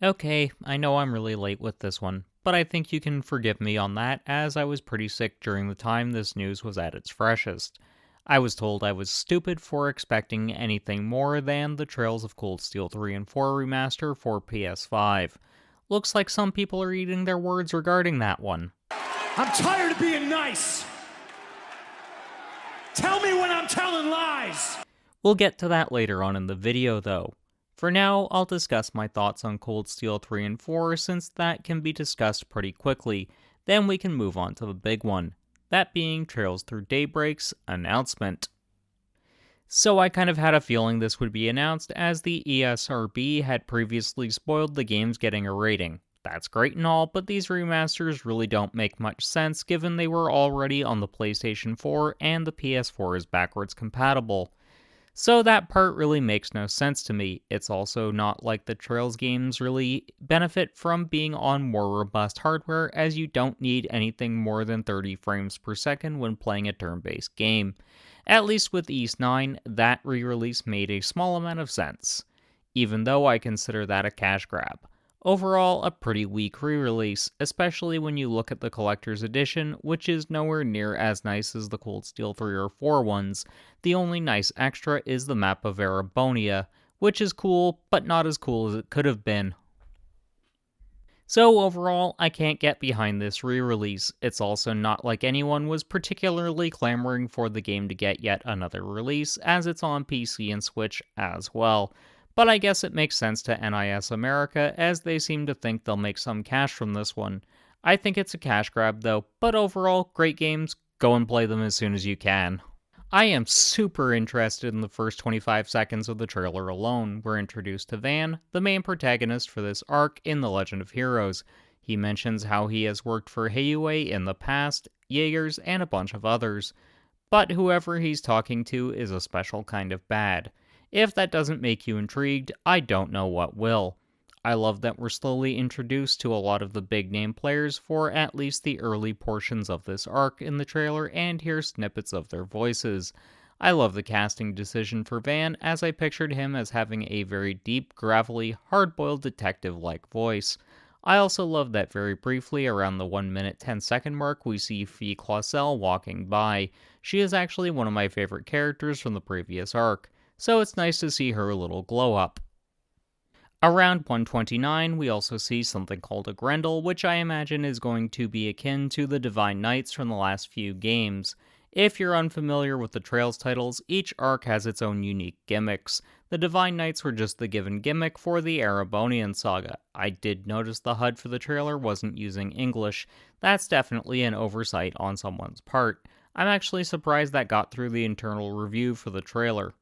Okay, I know I'm really late with this one, but I think you can forgive me on that as I was pretty sick during the time this news was at its freshest. I was told I was stupid for expecting anything more than the Trails of Cold Steel 3 and 4 remaster for PS5. Looks like some people are eating their words regarding that one. I'm tired of being nice. Tell me when I'm telling lies. We'll get to that later on in the video though. For now, I'll discuss my thoughts on Cold Steel 3 and 4 since that can be discussed pretty quickly, then we can move on to the big one, that being Trails Through Daybreak's announcement. So I kind of had a feeling this would be announced as the ESRB had previously spoiled the games getting a rating. That's great and all, but these remasters really don't make much sense given they were already on the PlayStation 4 and the PS4 is backwards compatible. So that part really makes no sense to me. It's also not like the Trails games really benefit from being on more robust hardware, as you don't need anything more than 30 frames per second when playing a turn-based game. At least with East 9, that re-release made a small amount of sense, even though I consider that a cash grab. Overall, a pretty weak re-release, especially when you look at the Collector's Edition, which is nowhere near as nice as the Cold Steel 3 or 4 ones. The only nice extra is the map of Erabonia, which is cool, but not as cool as it could have been. So overall, I can't get behind this re-release. It's also not like anyone was particularly clamoring for the game to get yet another release, as it's on PC and Switch as well. But I guess it makes sense to NIS America, as they seem to think they'll make some cash from this one. I think it's a cash grab though, but overall, great games, go and play them as soon as you can. I am super interested in the first 25 seconds of the trailer alone. We're introduced to Van, the main protagonist for this arc in The Legend of Heroes. He mentions how he has worked for Heiue in the past, Jaegers, and a bunch of others. But whoever he's talking to is a special kind of bad. If that doesn't make you intrigued, I don't know what will. I love that we're slowly introduced to a lot of the big name players for at least the early portions of this arc in the trailer and hear snippets of their voices. I love the casting decision for Van, as I pictured him as having a very deep, gravelly, hard-boiled detective-like voice. I also love that very briefly, around the 1 minute 10 second mark, we see Fie Clausel walking by. She is actually one of my favorite characters from the previous arc, so it's nice to see her little glow up. Around 129, we also see something called a Grendel, which I imagine is going to be akin to the Divine Knights from the last few games. If you're unfamiliar with the Trails titles, each arc has its own unique gimmicks. The Divine Knights were just the given gimmick for the Erebonian saga. I did notice the HUD for the trailer wasn't using English. That's definitely an oversight on someone's part. I'm actually surprised that got through the internal review for the trailer.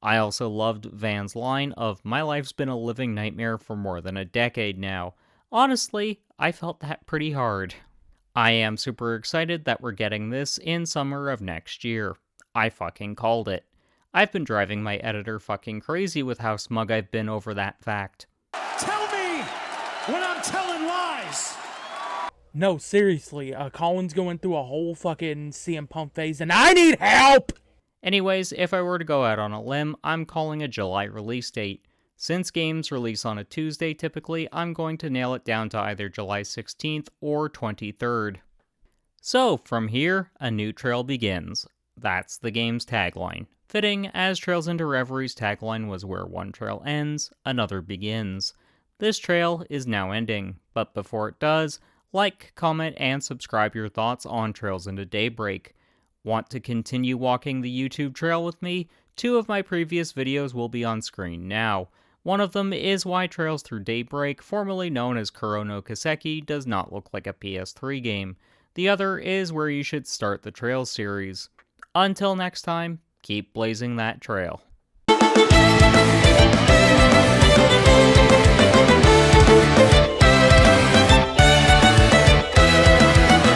I also loved Van's line of, "My life's been a living nightmare for more than a decade now." Honestly, I felt that pretty hard. I am super excited that we're getting this in summer of next year. I fucking called it. I've been driving my editor fucking crazy with how smug I've been over that fact. Tell me when I'm telling lies. No, seriously, Colin's going through a whole fucking CM Punk phase and I need help! Anyways, if I were to go out on a limb, I'm calling a July release date. Since games release on a Tuesday typically, I'm going to nail it down to either July 16th or 23rd. So, from here, a new trail begins. That's the game's tagline. Fitting, as Trails into Reverie's tagline was where one trail ends, another begins. This trail is now ending, but before it does, like, comment, and subscribe your thoughts on Trails into Daybreak. Want to continue walking the YouTube trail with me? 2 of my previous videos will be on screen now. One of them is why Trails Through Daybreak, formerly known as Kuro no Kiseki, does not look like a PS3 game. The other is where you should start the Trails series. Until next time, keep blazing that trail.